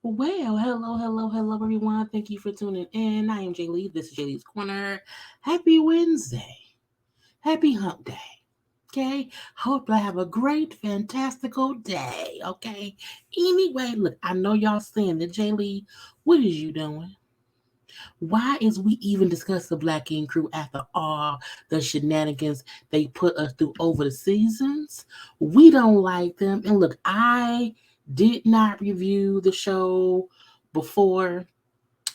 Well, hello, everyone. Thank you for tuning in. I am Jaylee. This is Jaylee's Corner. Happy Wednesday. Happy Hump Day. Okay. Hope I have a great, fantastical day. Okay. Anyway, look, I know y'all saying that Jaylee, what is you doing? Why is we even discuss the Black Ink Crew after all the shenanigans they put us through over the seasons? We don't like them. And look, I did not review the show before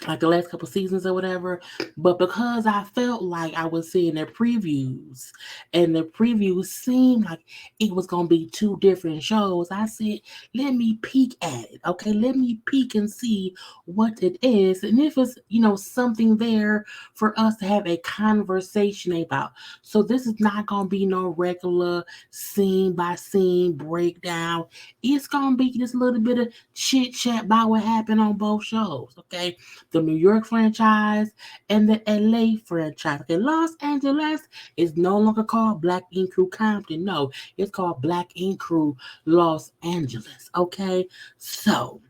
like the last couple seasons or whatever, but because I felt like I was seeing their previews and the previews seemed like it was gonna be two different shows, I said, let me peek at it. Okay, let me peek and see what it is. And if it's something there for us to have a conversation about. So this is not gonna be no regular scene by scene breakdown. It's gonna be just a little bit of chit chat about what happened on both shows. Okay, the New York franchise and the LA franchise. Okay, Los Angeles is no longer called Black Ink Crew Compton. No, it's called Black Ink Crew Los Angeles. Okay, so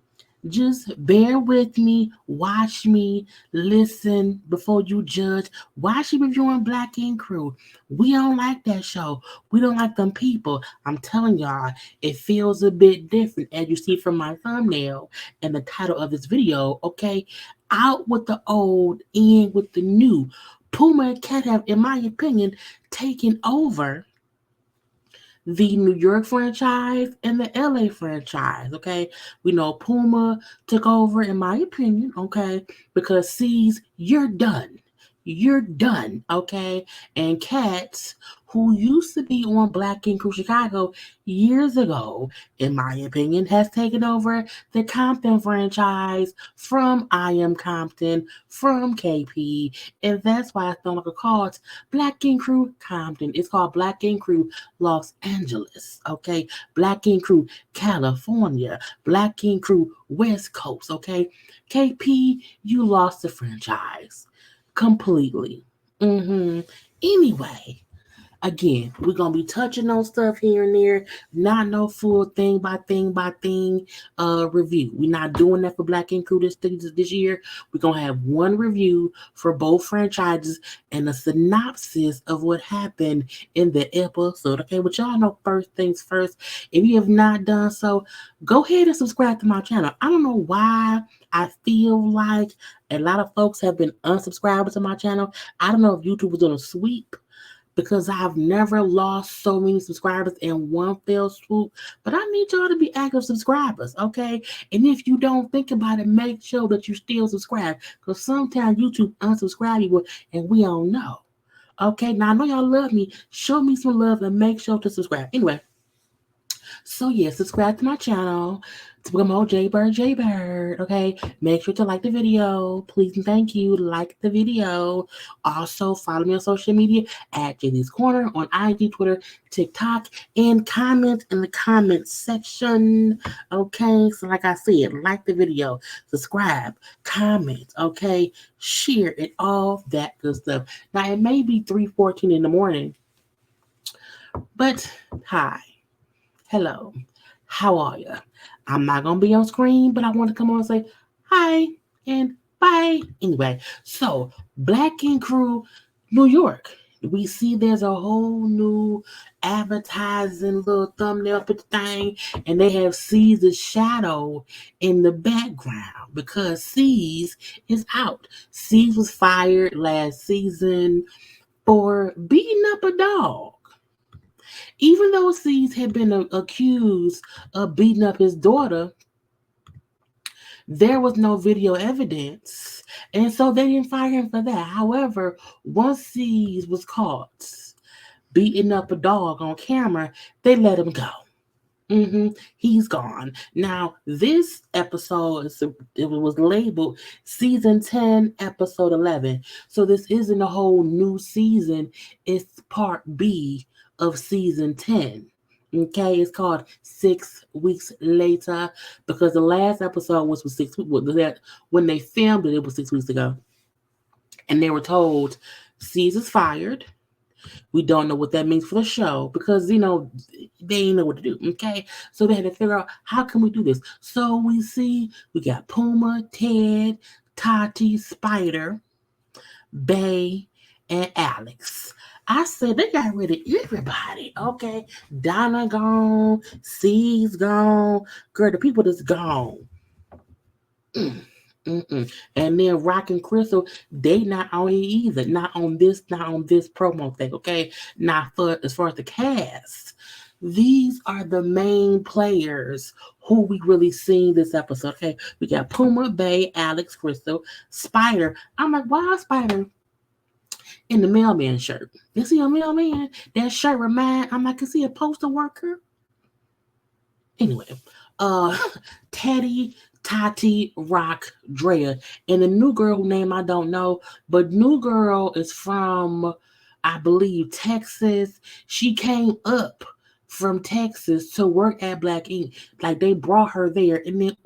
just bear with me, watch me, listen before you judge. Why she reviewing Black Ink Crew? We don't like that show. We don't like them people. I'm telling y'all, it feels a bit different as you see from my thumbnail and the title of this video. Okay, out with the old, in with the new. Puma and Cat have, in my opinion, taken over the New York franchise and the LA franchise. Okay, we know Puma took over, in my opinion. Okay, because C's, you're done. You're done. Okay, and Cats, who used to be on Black Ink Crew Chicago years ago, in my opinion, has taken over the Compton franchise from I Am Compton, from KP, and that's why it's no longer called Black Ink Crew Compton. It's called Black Ink Crew Los Angeles, okay? Black Ink Crew, California. Black Ink Crew, West Coast, okay? KP, you lost the franchise completely. Anyway, again, we're gonna be touching on stuff here and there, not no full thing by thing review. We're not doing that for Black Ink Crew this year. We're gonna have one review for both franchises and a synopsis of what happened in the episode. Okay, but y'all know first things first. If you have not done so, go ahead and subscribe to my channel. I don't know why I feel like a lot of folks have been unsubscribing to my channel. I don't know if YouTube was on a sweep because I've never lost so many subscribers in one fell swoop. But I need y'all to be active subscribers, okay? And if you don't think about it, make sure that you still subscribe because sometimes YouTube unsubscribe you and we don't know. Okay, now I know y'all love me. Show me some love and make sure to subscribe. Anyway, so yeah, subscribe to my channel to become more JayBird. Okay, make sure to like the video, please and thank you. Like the video. Also follow me on social media at JayLeesCorner on IG, Twitter, TikTok, and comment in the comment section. Okay, so like I said, like the video, subscribe, comment. Okay, share it, all that good stuff. Now it may be 3:14 in the morning, but hi. Hello, how are you? I'm not gonna be on screen, but I want to come on and say hi and bye. Anyway, so Black Ink Crew, New York. We see there's a whole new advertising little thumbnail picture thing, and they have C's shadow in the background because C's is out. C's was fired last season for beating up a dog. Even though C's had been accused of beating up his daughter, there was no video evidence. And so they didn't fire him for that. However, once C's was caught beating up a dog on camera, they let him go. He's gone. Now, this episode it was labeled season 10, episode 11. So this isn't a whole new season. It's part B of season 10. Okay, it's called 6 Weeks Later because the last episode was 6 weeks. When they filmed it, it was 6 weeks ago. And they were told, Caesar's fired. We don't know what that means for the show because they ain't know what to do. Okay, so they had to figure out how can we do this. So we got Puma, Ted, Tati, Spider, Bay, and Alex. I said they got rid of everybody. Okay, Donna gone, C's gone, girl, the people that's gone. Mm, mm-mm. And then Rock and Crystal, they not on it either. Not on this promo thing. Okay, not for as far as the cast. These are the main players who we really seen this episode. Okay, we got Puma, Bay, Alex, Crystal, Spider. I'm like, why Spider in the mailman shirt? Is he a mailman? That shirt remind. I'm like, is he a postal worker? Anyway, uh, Teddy, Tati, Rock, Drea, and the new girl whose name I don't know, but new girl is from, I believe, Texas. She came up from Texas to work at Black Ink. Like they brought her there, and then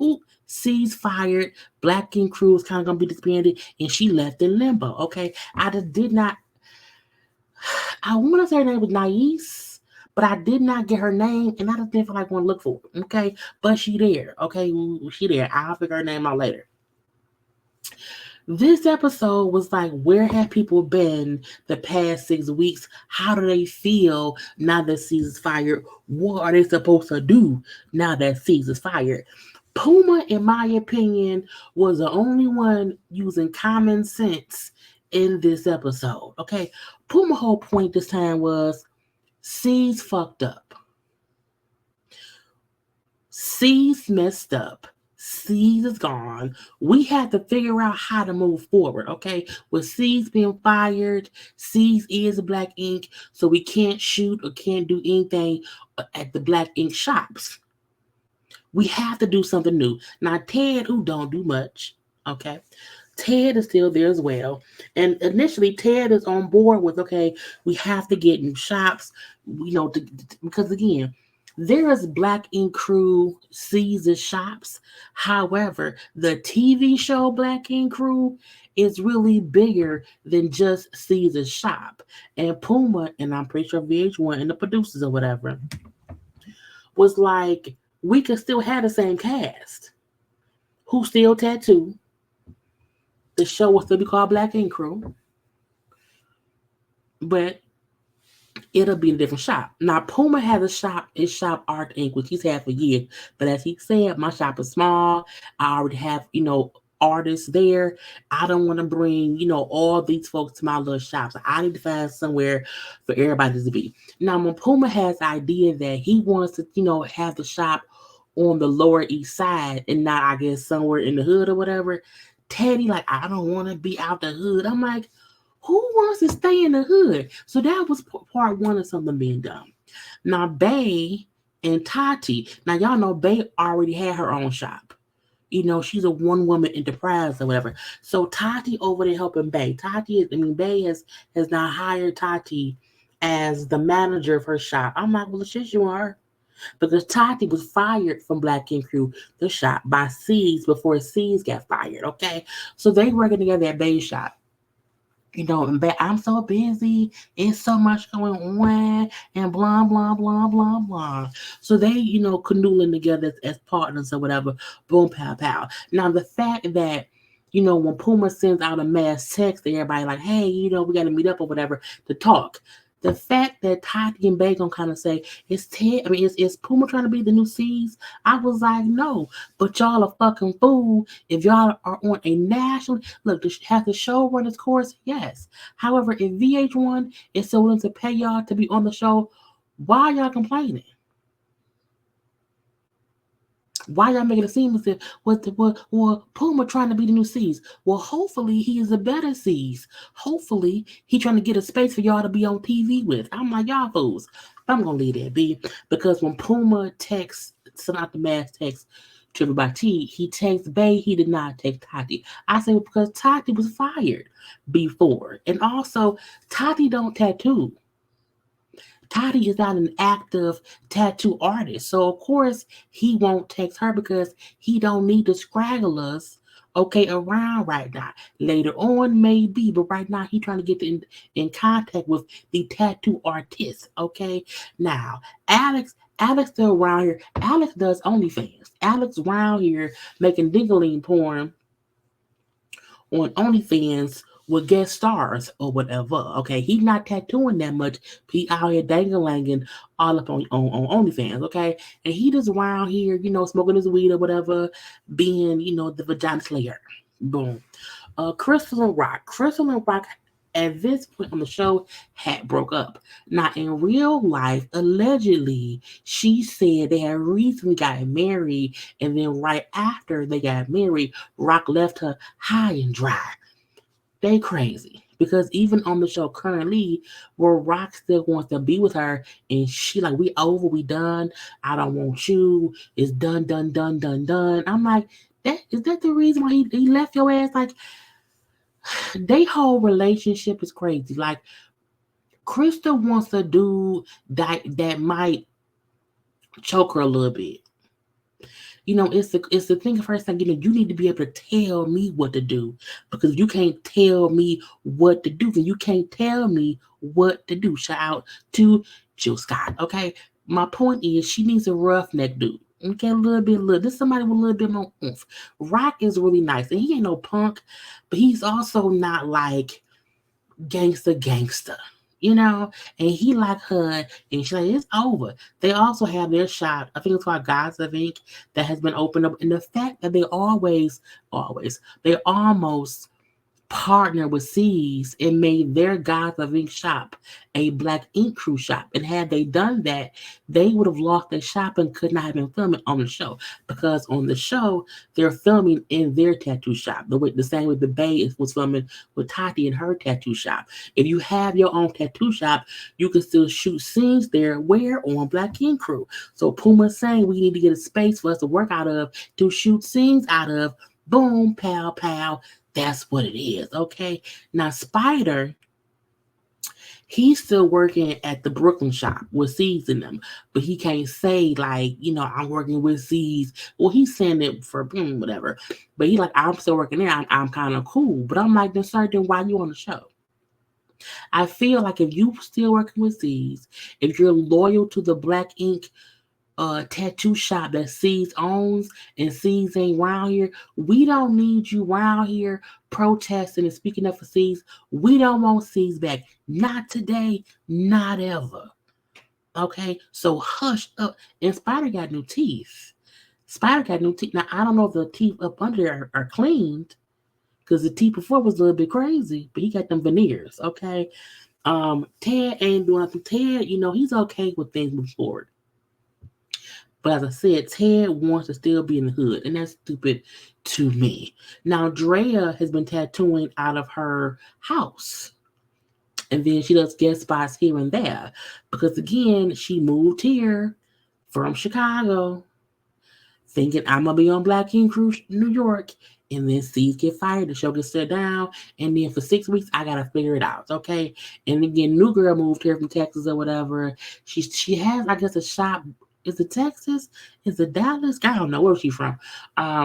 C's fired. Black Ink crew is kind of gonna be disbanded, and she left in limbo. Okay, I just did not. I want to say her name was Nice, but I did not get her name, and I just didn't feel like want to look for it. Okay, but she there. Okay, she there. I'll figure her name out later. This episode was like, where have people been the past 6 weeks? How do they feel now that Caesar's fired? What are they supposed to do now that Caesar's fired? Puma, in my opinion, was the only one using common sense in this episode. Okay, Puma whole point this time was C's fucked up. C's messed up. C's is gone. We have to figure out how to move forward, okay? With C's being fired, C's is Black Ink, so we can't shoot or can't do anything at the Black Ink shops. We have to do something new. Now, Ted, who don't do much, okay? Ted is still there as well. And initially, Ted is on board with, okay, we have to get new shops, because again, there is Black Ink Crew Caesar shops. However, the TV show Black Ink Crew is really bigger than just Caesar's shop. And Puma, and I'm pretty sure VH1 and the producers or whatever, was like, we could still have the same cast who still tattoo. The show will still be called Black Ink Crew, but it'll be in a different shop. Now, Puma has a shop, his shop Art Inc., which he's had for years. But as he said, my shop is small. I already have, artists there. I don't want to bring, all these folks to my little shop. So I need to find somewhere for everybody to be. Now, when Puma has the idea that he wants to, have the shop on the Lower East Side and not, I guess, somewhere in the hood or whatever, Teddy, like, I don't want to be out the hood. I'm like, who wants to stay in the hood? So that was part one of something being done. Now, Bay and Tati, now y'all know Bay already had her own shop. She's a one-woman enterprise or whatever. So Tati over there helping Bay. Bay has now hired Tati as the manager of her shop. I'm like, well, shit, you are. Because Tati was fired from Black Ink Crew, the shop, by C's before C's got fired, okay? So they working together at Bay's shop. And I'm so busy. It's so much going on, and blah, blah, blah, blah, blah. So they, canoodling together as partners or whatever. Boom, pow, pow. Now, the fact that, when Puma sends out a mass text to everybody like, hey, we got to meet up or whatever to talk. The fact that Tati and Bay gonna kind of say, is Puma trying to be the new C's? I was like, no, but y'all are fucking fool. If y'all are on a national, look, has the show run its course? Yes. However, if VH1 is so willing to pay y'all to be on the show, why y'all complaining? Why y'all making it seem as if Puma trying to be the new C's? Well, hopefully he is a better C's. Hopefully he trying to get a space for y'all to be on TV with. I'm like, y'all fools. I'm gonna leave that be, because when Puma sent out the mass text to everybody, he texts Bay. He did not text Tati. I say because Tati was fired before, and also Tati don't tattoo. Tati is not an active tattoo artist. So, of course, he won't text her because he don't need the scragglers okay, around right now. Later on, maybe, but right now he trying to get in contact with the tattoo artist. Okay, now Alex still around here. Alex does OnlyFans. Alex around here making dingaling porn on OnlyFans with guest stars or whatever. Okay, he's not tattooing that much. He out here dangling all up on OnlyFans. Okay, and he just around here, smoking his weed or whatever, being the vagina slayer. Boom. Crystal and Rock. Crystal and Rock at this point on the show had broke up. Now in real life, allegedly, she said they had recently got married, and then right after they got married, Rock left her high and dry. They crazy. Because even on the show currently, where Rock still wants to be with her, and she like, we over, we done. I don't want you. It's done, done, done, done, done. I'm like, that the reason why he left your ass? Like, they whole relationship is crazy. Like, Krista wants a dude that might choke her a little bit. It's the thing of her saying, you need to be able to tell me what to do, because you can't tell me what to do, then you can't tell me what to do. Shout out to Jill Scott. Okay, my point is she needs a roughneck dude. Okay, a little. This somebody with a little bit more oomph. Rock is really nice, and he ain't no punk, but he's also not like gangster, and he like her, and she's like, it's over. They also have their shop, I think it's called Gods of Ink, that has been opened up, and the fact that they they almost partnered with C's and made their Gods of Ink shop a Black Ink Crew shop. And had they done that, they would have lost their shop and could not have been filming on the show, because on the show they're filming in their tattoo shop. The same way the Bay was filming with Tati in her tattoo shop. If you have your own tattoo shop, you can still shoot scenes there where on Black Ink Crew. So Puma's saying we need to get a space for us to work out of, to shoot scenes out of. Boom, pow, pow. That's what it is, okay? Now, Spider, he's still working at the Brooklyn shop with C's in them, but he can't say, like, I'm working with C's. Well, he's saying it for whatever, but he like, I'm still working there. I'm kind of cool, but I'm like, then sir, then why you on the show? I feel like if you still working with C's, if you're loyal to the Black Ink tattoo shop that C's owns, and C's ain't around here, we don't need you around here protesting and speaking up for C's. We don't want C's back. Not today, not ever. Okay, so hush up. And Spider got new teeth. Spider got new teeth. Now I don't know if the teeth up under there are cleaned, because the teeth before was a little bit crazy, but he got them veneers. Okay. Ted ain't doing nothing. Ted, he's okay with things moving forward. But as I said, Ted wants to still be in the hood, and that's stupid to me. Now, Drea has been tattooing out of her house, and then she does guest spots here and there, because again, she moved here from Chicago, thinking I'm gonna be on Black Ink Crew New York, and then C's get fired, the show gets set down, and then for 6 weeks I gotta figure it out, okay? And again, new girl moved here from Texas or whatever. She has, I guess, a shop. Is it Texas? Is it Dallas? I don't know where she's from.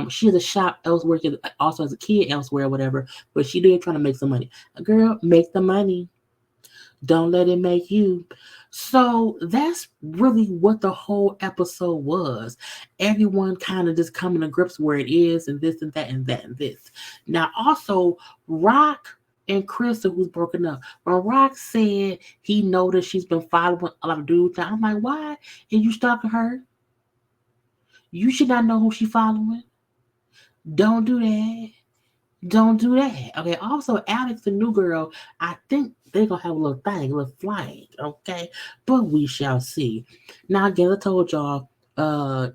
She has a shop elsewhere. She also has a kid elsewhere, or whatever. But she did trying to make some money. Girl, make the money. Don't let it make you. So that's really what the whole episode was. Everyone kind of just coming to grips where it is, and this and that and that and this. Now, also, Rock and Krista, who's broken up. When Rock said he noticed she's been following a lot of dudes, now I'm like, why? And you stalking her? You should not know who she following. Don't do that. Don't do that. Okay. Also, Alex, the new girl, I think they're gonna have a little thing, a little flying. Okay. But we shall see. Now again, I told y'all, uh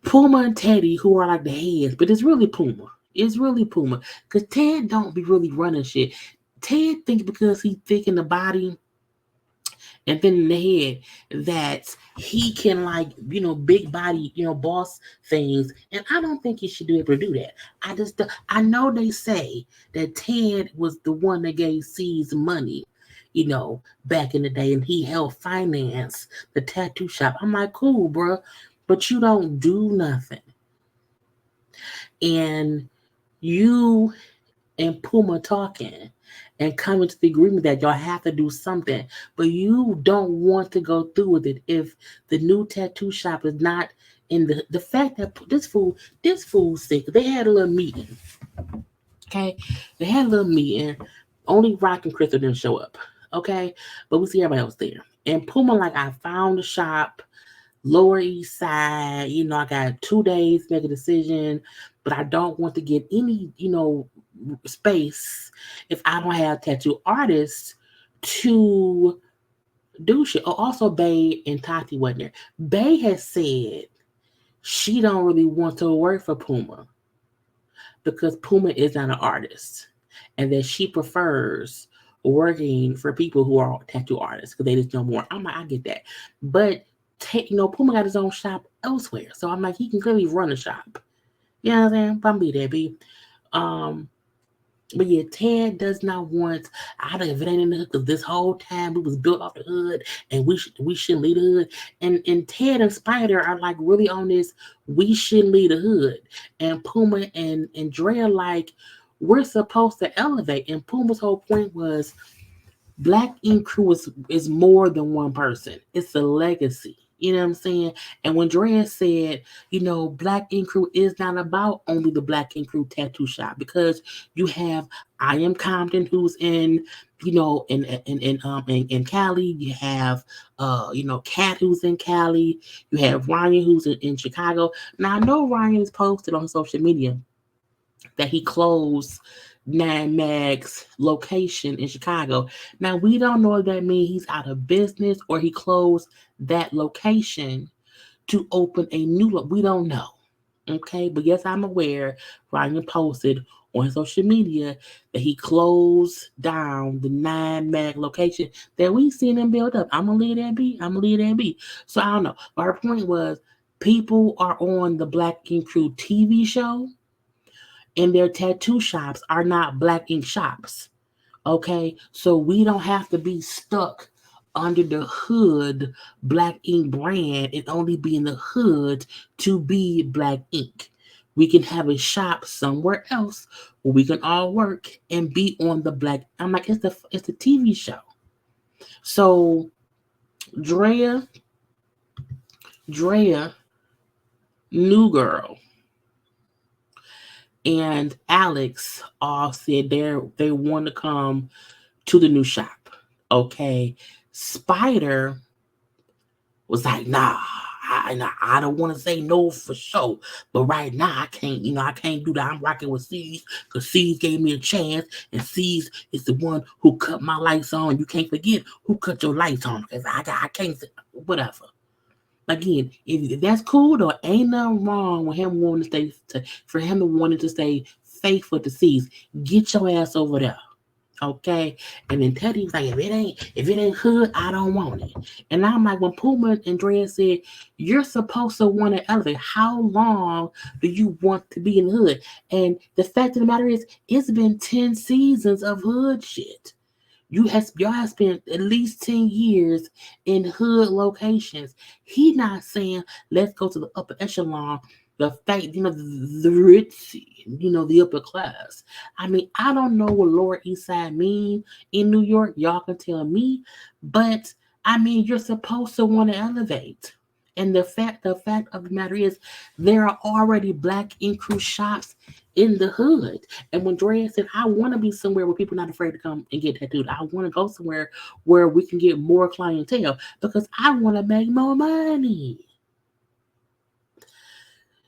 Puma and Teddy, who are like the heads, but it's really Puma. It's really Puma. Because Ted don't be really running shit. Ted thinks because he's thick in the body and thin in the head that he can, like, big body, boss things. And I don't think he should be able to do that. I know they say that Ted was the one that gave C's money, back in the day, and he helped finance the tattoo shop. I'm like, cool, bro, but you don't do nothing. and you and Puma talking and coming to the agreement that y'all have to do something, but you don't want to go through with it if the new tattoo shop is not in the fact that this fool sick. They had a little meeting, okay? They had a little meeting. Only Rock and Crystal didn't show up, okay? But we see everybody else there. And Puma, like, I found a shop, Lower East Side. I got 2 days to make a decision, but I don't want to get any, space if I don't have tattoo artists to do shit. Oh, also, Bay and Tati wasn't there. Bay has said she don't really want to work for Puma because Puma is not an artist, and that she prefers working for people who are tattoo artists because they just know more. I'm like, I get that, but Puma got his own shop elsewhere, so I'm like, he can clearly run a shop. You know what I'm saying? I'm be there, B. But yeah, Ted does not want. I don't know if it ain't in the hood because this whole time we was built off the hood, and we shouldn't leave the hood. And Ted and Spider are like really on this. We shouldn't leave the hood. And Puma and Dre are like, we're supposed to elevate. And Puma's whole point was Black Ink Crew is more than one person. It's a legacy. You know what I'm saying? And when Drea said, Black Ink Crew is not about only the Black Ink Crew tattoo shop because you have I Am Compton who's in, in Cali. You have Cat who's in Cali. You have Ryan who's in Chicago. Now I know Ryan is posted on social media that he closed Nine Mag's location in Chicago. Now we don't know if that means he's out of business or he closed that location to open a new we don't know. Okay, but yes, I'm aware Ryan posted on social media that he closed down the Nine Mag location that we seen him build up. I'm gonna leave that be. So I don't know. But her point was people are on the Black Ink Crew TV show and their tattoo shops are not Black ink shops. Okay, so we don't have to be stuck under the hood Black ink brand and only be in the hood to be Black ink. We can have a shop somewhere else where we can all work and be on the Black. I'm like, it's the TV show. So Drea, New Girl, and Alex all said they want to come to the new shop. Okay. Spider was like, nah, I don't want to say no for sure. But right now I can't do that. I'm rocking with C's because C's gave me a chance, and C's is the one who cut my lights on. You can't forget who cut your lights on because I can't whatever. Again, if that's cool though, ain't nothing wrong with him wanting to stay faithful to C's. Get your ass over there. Okay. And then Teddy was like, if it ain't hood, I don't want it. And I'm like, when Puma and Dre said, you're supposed to want to elevate, how long do you want to be in the hood? And the fact of the matter is, it's been 10 seasons of hood shit. Y'all have spent at least 10 years in hood locations. He not saying let's go to the upper echelon, the fact, the ritzy, the upper class. I mean, I don't know what Lower East Side mean in New York. Y'all can tell me, but I mean, you're supposed to want to elevate. And the fact of the matter is, there are already Black ink crew shops in the hood. And when Drea said, I want to be somewhere where people are not afraid to come and get tattooed, I want to go somewhere where we can get more clientele because I want to make more money.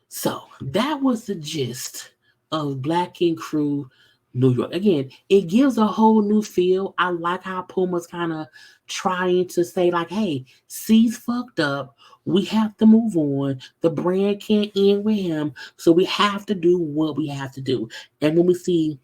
So that was the gist of Black Ink Crew New York. Again, it gives a whole new feel. I like how Puma's kind of trying to say, like, hey, C's fucked up. We have to move on. The brand can't end with him. So we have to do what we have to do. And when we see,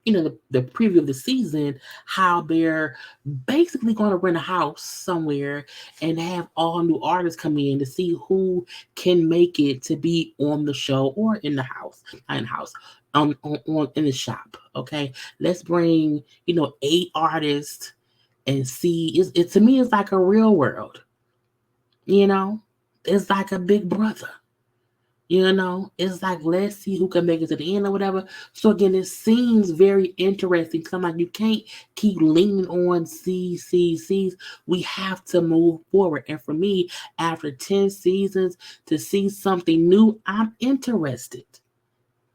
the preview of the season, how they're basically going to rent a house somewhere and have all new artists come in to see who can make it to be on the show or in the house, not in the house, on in the shop. Okay, let's bring 8 artists and see. It to me, it's like a real world. It's like a Big Brother. It's like, let's see who can make it to the end or whatever. So again, it seems very interesting. Cause I'm like, you can't keep leaning on C's. We have to move forward. And for me, after 10 seasons, to see something new, I'm interested.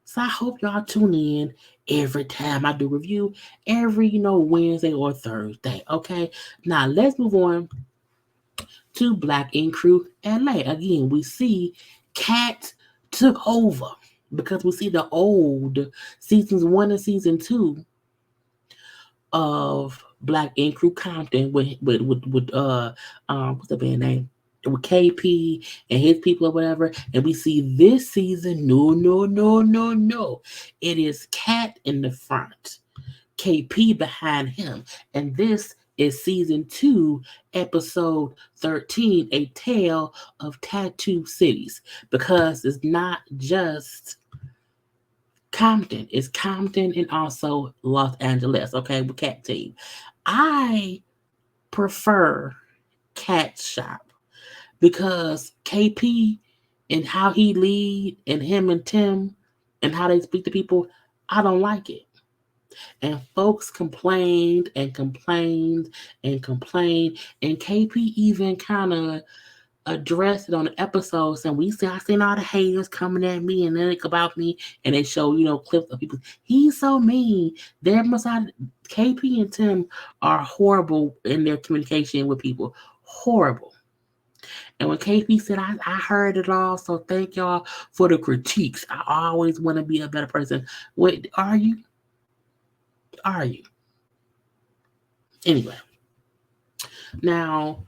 So I hope y'all tune in every time I do review, every, Wednesday or Thursday. Okay. Now let's move on to Black Ink Crew LA. Again, we see Cat took over because we see the old seasons 1 and season 2 of Black Ink Crew Compton what's the band name? With KP and his people or whatever, and we see this season, no. It is Cat in the front, KP behind him. And this is season 2, episode 13, A Tale of Tattoo Cities. Because it's not just Compton, it's Compton and also Los Angeles, okay, with Cat Team. I prefer Cat Shop because KP and how he lead and him and Tim and how they speak to people, I don't like it. And folks complained and complained and complained. And KP even kind of addressed it on the episode saying, I seen all the haters coming at me and then about me. And they show, clips of people. He's so mean. There must have KP and Tim are horrible in their communication with people. Horrible. And when KP said, I heard it all, so thank y'all for the critiques. I always want to be a better person. Wait, are you? Are you? Anyway, now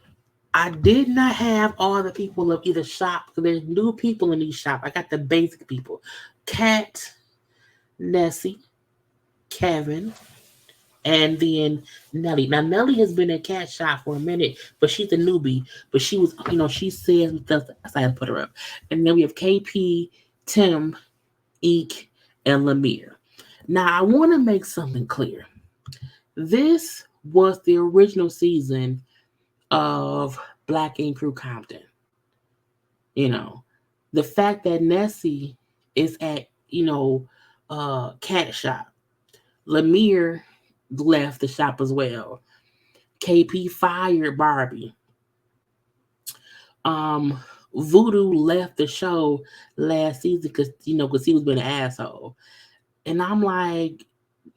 I did not have all the people of either shop because there's new people in these shop. I got the basic people: Kat, Nessie, Kevin, and then Nelly. Now Nelly has been in Cat shop for a minute, but she's a newbie. But she was, she says stuff. I had to put her up. And then we have KP, Tim, Eek, and Lemire. Now I want to make something clear. This was the original season of Black Ink Crew Compton. The fact that Nessie is at, Cat Shop. Lemire left the shop as well. KP fired Barbie. Voodoo left the show last season because he was being an asshole. And I'm like,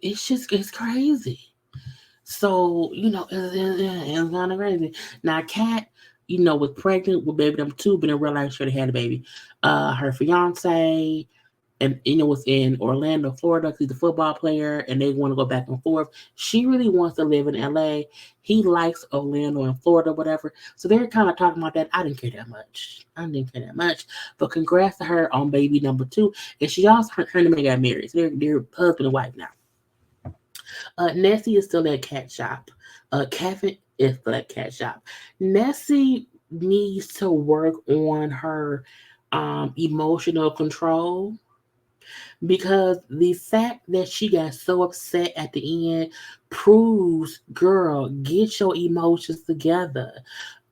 it's crazy. So, it's kind of crazy. Now, Kat, was pregnant with baby number 2, but in real life, she already had a baby. Her fiance, and, was in Orlando, Florida, because he's a football player, and they want to go back and forth. She really wants to live in LA. He likes Orlando and Florida, whatever. So they're kind of talking about that. I didn't care that much. But congrats to her on baby number 2. And she also, her and the man got married. So they're husband and wife now. Nessie is still at Cat Shop. Kevin is still at Cat Shop. Nessie needs to work on her emotional control because the fact that she got so upset at the end proves, girl, get your emotions together.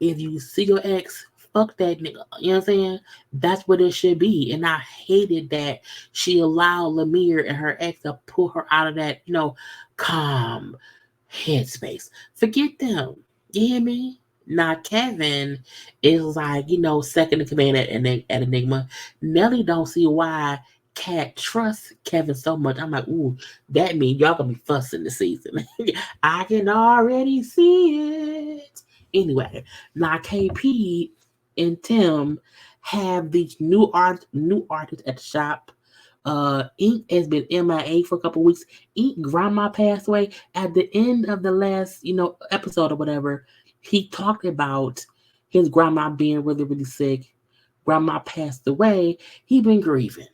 If you see your ex, fuck that nigga. You know what I'm saying? That's what it should be. And I hated that she allowed Lemire and her ex to pull her out of that, calm headspace. Forget them. You hear me? Now Kevin is like, second in command at Enigma. Nelly don't see why Cat trusts Kevin so much. I'm like, ooh, that means y'all gonna be fussing this season. I can already see it. Anyway, now KP and Tim have these new artists at the shop. Ink has been MIA for a couple weeks. Ink grandma passed away at the end of the last, episode or whatever. He talked about his grandma being really, really sick. Grandma passed away. He been grieving.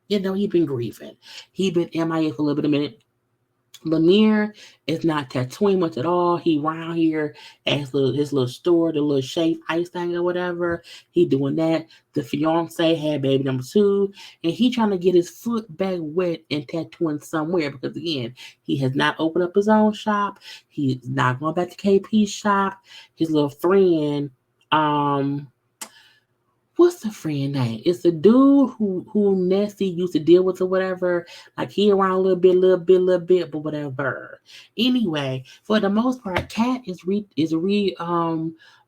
He been grieving. He been MIA for a little bit of a minute. Lemire is not tattooing much at all. He around here at his little store, the little shave ice thing or whatever. He doing that. The fiance had baby number 2, and he trying to get his foot back wet and tattooing somewhere because again, he has not opened up his own shop. He's not going back to KP's shop. His little friend, what's the friend name? It's the dude who Nessie used to deal with or whatever. Like he around a little bit, but whatever. Anyway, for the most part, Kat is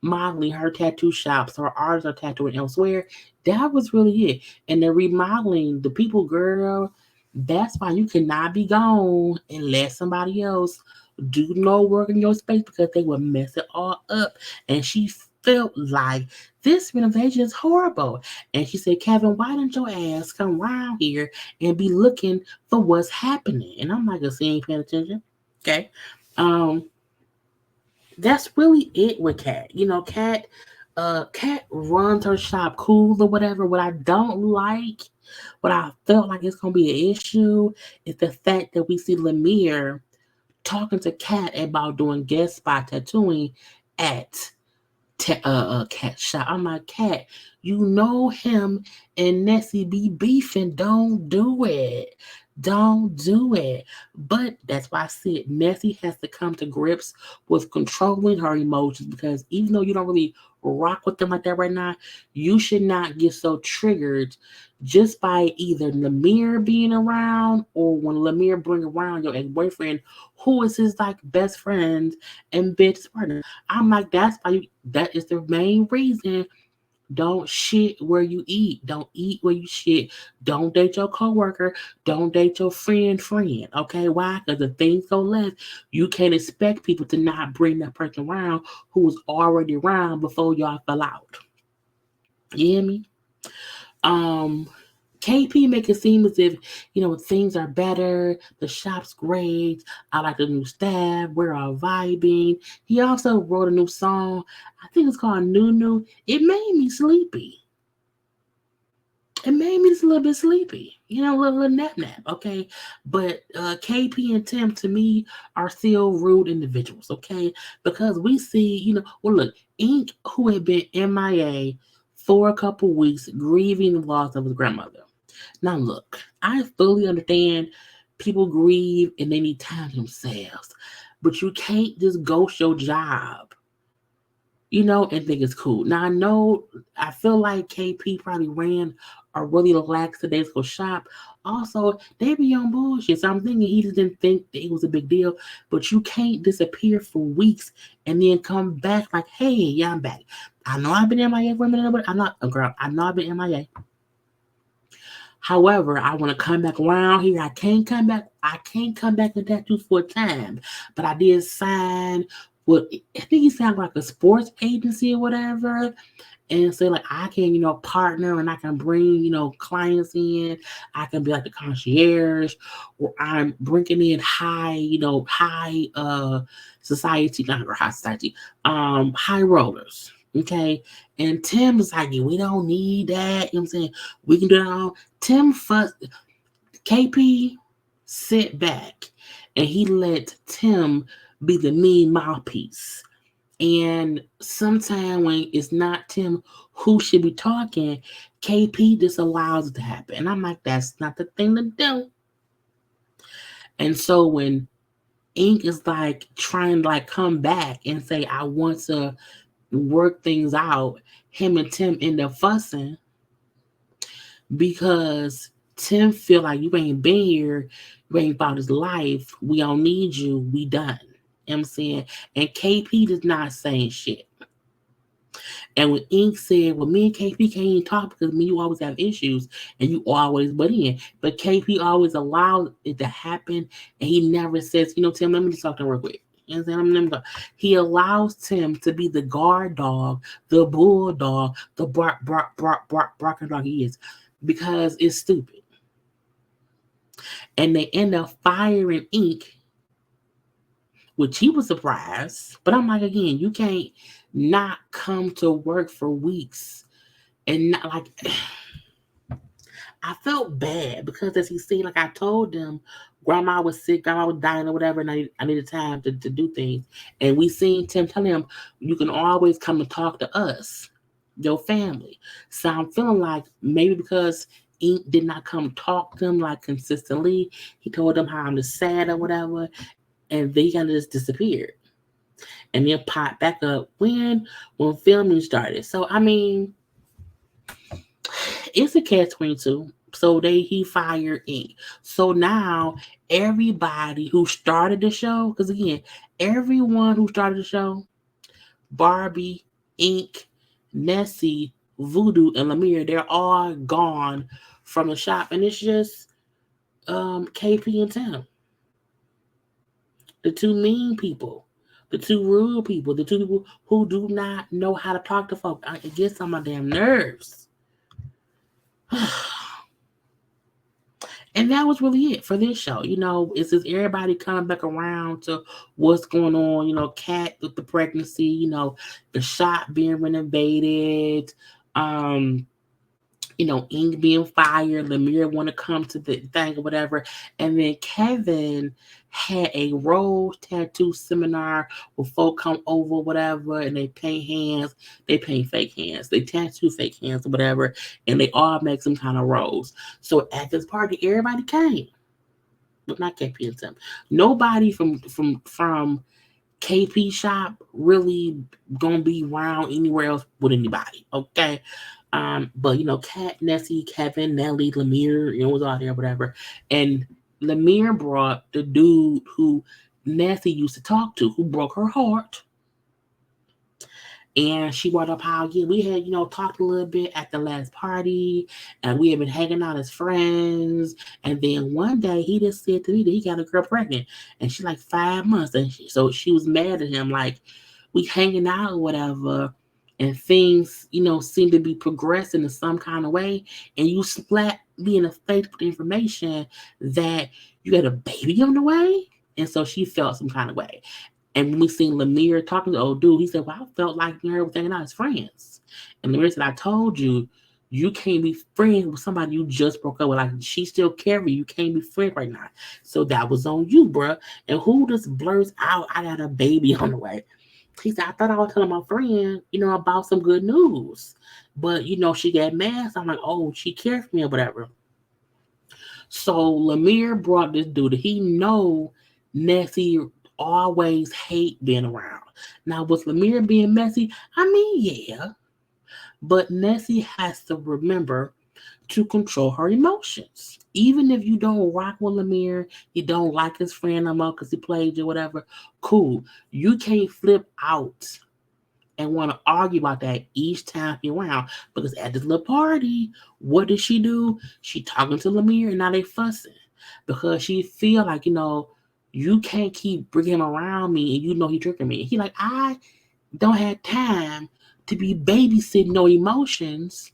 modeling her tattoo shops. Her artists are tattooing elsewhere. That was really it. And the remodeling, the people, girl, that's why you cannot be gone and let somebody else do no work in your space because they will mess it all up. And she felt like this renovation is horrible. And she said, Kevin, why didn't your ass come around here and be looking for what's happening? And I'm like, she ain't paying attention. Okay. Um, that's really it with Kat. Kat runs her shop cool or whatever. What I don't like, what I felt like it's gonna be an issue, is the fact that we see Lemire talking to Kat about doing guest spot tattooing at Cat shop. I'm like, Cat, you know him and Nessie be beefing. Don't do it. Don't do it. But that's why I said Nessie has to come to grips with controlling her emotions because even though you don't really rock with them like that right now, you should not get so triggered just by either Lemire being around or when Lemire bring around your ex-boyfriend who is his like best friend and business partner. I'm like, that is the main reason. Don't shit where you eat. Don't eat where you shit. Don't date your coworker. Don't date your friend. Okay, why? Because if things go left, you can't expect people to not bring that person around who was already around before y'all fell out. You hear me? Um, KP make it seem as if things are better. The shop's great. I like the new staff. We're all vibing. He also wrote a new song. I think it's called New. It made me sleepy. It made me just a little bit sleepy. A little nap. Okay, but KP and Tim to me are still rude individuals. Okay, because we see well look, Ink who had been MIA for a couple weeks grieving the loss of his grandmother. Now, look, I fully understand people grieve and they need time themselves, but you can't just ghost your job, and think it's cool. Now, I feel like KP probably ran a really lackadaisical shop. Also, they be on bullshit. So I'm thinking he just didn't think that it was a big deal, but you can't disappear for weeks and then come back like, hey, yeah, I'm back. I know I've been MIA for a minute, but I'm not a girl. I know I've been MIA. However, I want to come back around here. I can't come back. I can't come back and tattoo for a time. But I did sign with I think he signed like a sports agency or whatever. And say like I can, partner and I can bring, clients in. I can be like the concierge, or I'm bringing in high society, not high society, high rollers. Okay. And Tim's like, we don't need that. You know what I'm saying? We can do it all. Tim fuss KP sit back and he let Tim be the mean mouthpiece. And sometimes when it's not Tim who should be talking, KP just allows it to happen. And I'm like, that's not the thing to do. And so when Ink is like trying to like come back and say, I want to work things out, him and Tim end up fussing because Tim feel like you ain't been here, you ain't about his life, we don't need you, we done. You know what I'm saying? And KP is not saying shit. And when Ink said, well, me and KP can't even talk because me, you always have issues and you always butt in. But KP always allows it to happen and he never says, Tim, let me just talk to him real quick. You know what I'm He allows Tim to be the guard dog, the bulldog, the barking dog he is because it's stupid. And they end up firing Ink, which he was surprised. But I'm like, again, you can't not come to work for weeks and not like. I felt bad because as he said, like I told them, grandma was sick, grandma was dying or whatever, and I needed time to do things. And we seen Tim tell him, you can always come and talk to us, your family. So I'm feeling like maybe because Ink did not come talk to them like consistently, he told them how I'm just sad or whatever, and they kind of just disappeared. And then popped back up when filming started. So I mean, It's a catch-22. So he fired Ink. So now everybody who started the show, because again, everyone who started the show, Barbie, Ink, Nessie, Voodoo, and Lemire, they're all gone from the shop, and it's just KP and Tim, the two mean people, the two rude people, the two people who do not know how to talk to folk. It gets on my damn nerves. And that was really it for this show. It's just everybody coming back around to what's going on. Kat with the pregnancy, the shop being renovated, um, Ink being fired, Lemire want to come to the thing or whatever. And then Kevin had a rose tattoo seminar where folk come over, whatever, and they paint hands. They paint fake hands. They tattoo fake hands or whatever, and they all make some kind of rose. So at this party, everybody came. But not KP and Tim. Nobody from KP shop really gonna be around anywhere else with anybody. Okay. But Kat, Nessie, Kevin, Nelly, Lemire, was all there, whatever. And Lemire brought the dude who Nessie used to talk to, who broke her heart. And she brought up how we had, talked a little bit at the last party, and we had been hanging out as friends. And then one day he just said to me that he got a girl pregnant, and she's like 5 months. And so she was mad at him, like, we hanging out or whatever, and things, seem to be progressing in some kind of way. And you slap me in the face with information that you got a baby on the way. And so she felt some kind of way. And when we seen Lemire talking to the old dude, he said, well, I felt like her was hanging out as friends. And Lemire said, I told you, you can't be friends with somebody you just broke up with. Like, she still cares for you. You can't be friends right now. So that was on you, bruh. And who just blurs out, I got a baby on the way? He said, I thought I was telling my friend, about some good news. But, she got mad. So I'm like, oh, she cared for me or whatever. So Lemire brought this dude. He know Nessie always hate being around. Now, with Lemire being messy, yeah. But Nessie has to remember to control her emotions. Even if you don't rock with Lemire, you don't like his friend no more because he played you, whatever, cool. You can't flip out and want to argue about that each time you're around. Because at this little party, what did she do? She talking to Lemire, and now they fussing. Because she feel like, you can't keep bringing him around me, and he tricking me. He like, I don't have time to be babysitting no emotions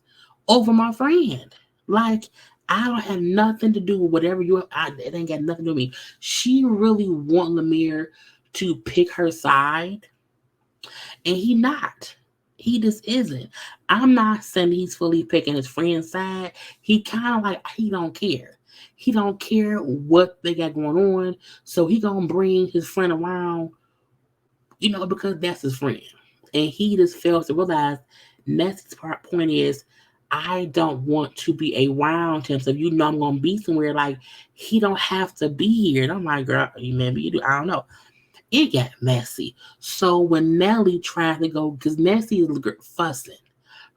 over my friend. Like, I don't have nothing to do with whatever it ain't got nothing to do with me. She really want Lemire to pick her side, and he not. He just isn't. I'm not saying he's fully picking his friend's side. He kind of like, he don't care. He don't care what they got going on. So he gonna bring his friend around, because that's his friend. And he just fails to realize Nessie's point is, I don't want to be around him. So if I'm gonna be somewhere, like, he don't have to be here. And I'm like, girl, maybe you do. I don't know. It got messy. So when Nelly tried to go, because Nessie is fussing,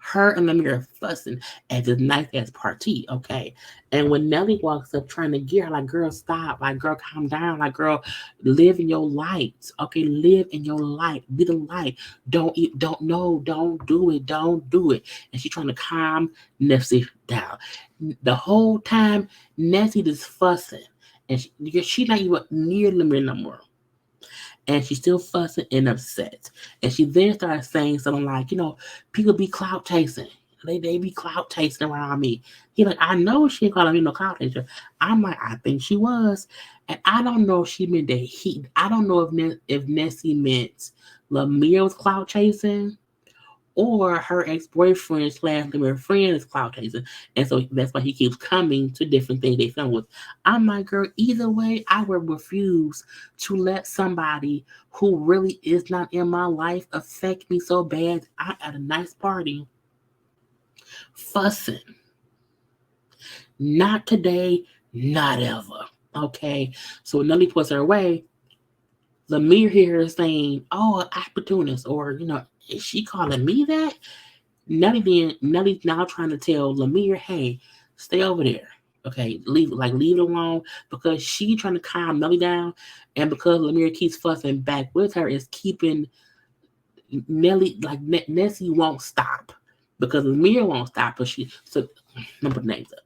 her and Lemire are fussing at this nice ass party, okay? And when Nelly walks up trying to get her, like, girl, stop. Like, girl, calm down. Like, girl, live in your light, okay? Live in your light. Be the light. Don't do it. Don't do it. And she's trying to calm Nessie down. The whole time, Nessie just fussing. And she's not even near Lemire no more. And she's still fussing and upset. And she then started saying something like, people be clout chasing. They be clout chasing around me. He like, I know she ain't calling me no clout chaser. I'm like, I think she was. And I don't know if she meant that I don't know if Nessie meant Lemire was clout chasing, or her ex-boyfriend / Lemire friend is clout chasing. And so that's why he keeps coming to different things they film with. I'm like, girl, either way, I would refuse to let somebody who really is not in my life affect me so bad. I'm at a nice party fussing. Not today, not ever. Okay? So when Nelly puts her away, Lemire hears her saying, oh, opportunist, or, is she calling me that? Nelly's now trying to tell Lemire, hey, stay over there. Okay, leave it alone because she trying to calm Nelly down, and because Lemire keeps fussing back with her, is keeping Nelly Nessie won't stop because Lemire won't stop. But number names up.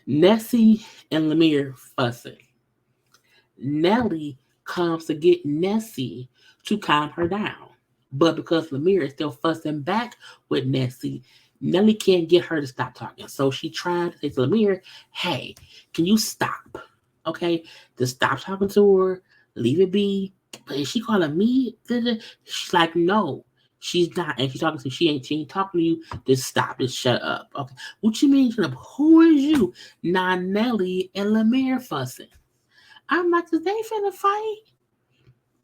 Nessie and Lemire fussing. Nelly comes to get Nessie to calm her down. But because Lemire is still fussing back with Nessie, Nelly can't get her to stop talking. So she tried to say to Lemire, hey, can you stop? Okay? Just stop talking to her, leave it be. But is she calling me? She's like, no, she's not. And she's talking to she ain't talking to you. Just stop. Just shut up. Okay. What you mean shut up? Who is you? Now Nelly and Lemire fussing. I'm like, is they finna fight?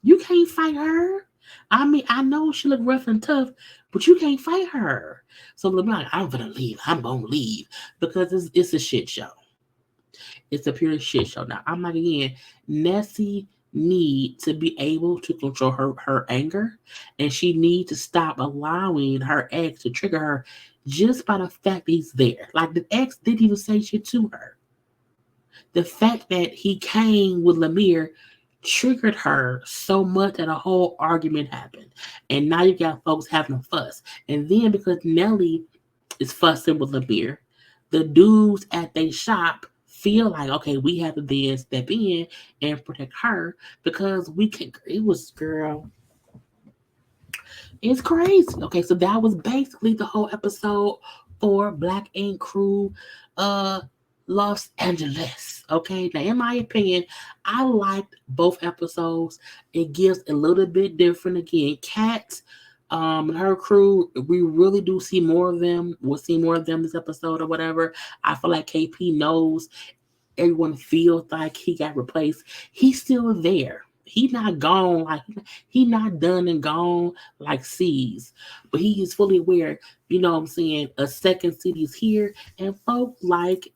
You can't fight her. I mean, I know she look rough and tough, but you can't fight her. So I'm like, I'm gonna leave. I'm gonna leave because it's a shit show. It's a pure shit show. Now I'm like again, Nessie need to be able to control her anger, and she need to stop allowing her ex to trigger her just by the fact he's there. Like the ex didn't even say shit to her. The fact that he came with Lemire triggered her so much that a whole argument happened. And now you got folks having a fuss. And then because Nelly is fussing with Lemire, the dudes at their shop feel like, okay, we have to then step in and protect her because we can. It was, girl, it's crazy. Okay, so that was basically the whole episode for Black Ink Crew, uh, Los Angeles. Okay, now in my opinion, I liked both episodes. It gives a little bit different. Again, Kat, and her crew, we really do see more of them. We'll see more of them this episode or whatever. I feel like KP knows everyone feels like he got replaced. He's still there. He's not gone, like he not done and gone like C's, but he is fully aware. You know what I'm saying? A second city is here, and folk like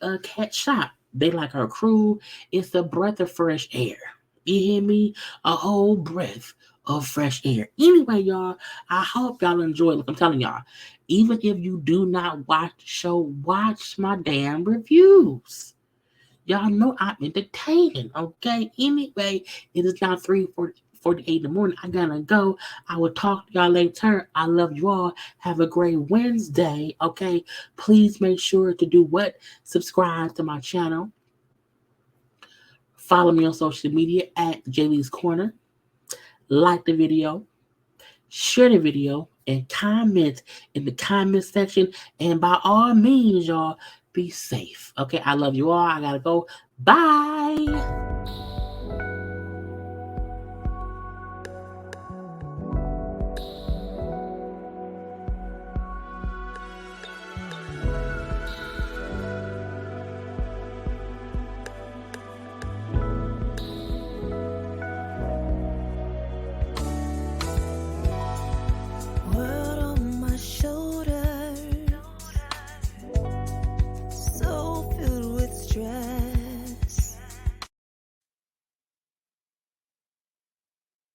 a cat shop. They like her crew. It's a breath of fresh air. You hear me? A whole breath of fresh air. Anyway, y'all, I hope y'all enjoy. Look, I'm telling y'all, even if you do not watch the show, watch my damn reviews. Y'all know I'm entertaining, okay? Anyway, it is now 3:48 in the morning. I gotta go. I will talk to y'all later. I love you all. Have a great Wednesday, okay? Please make sure to do what? Subscribe to my channel. Follow me on social media at JayLeesCorner. Like the video. Share the video. And comment in the comment section. And by all means, y'all, be safe. Okay, I love you all. I gotta go. Bye.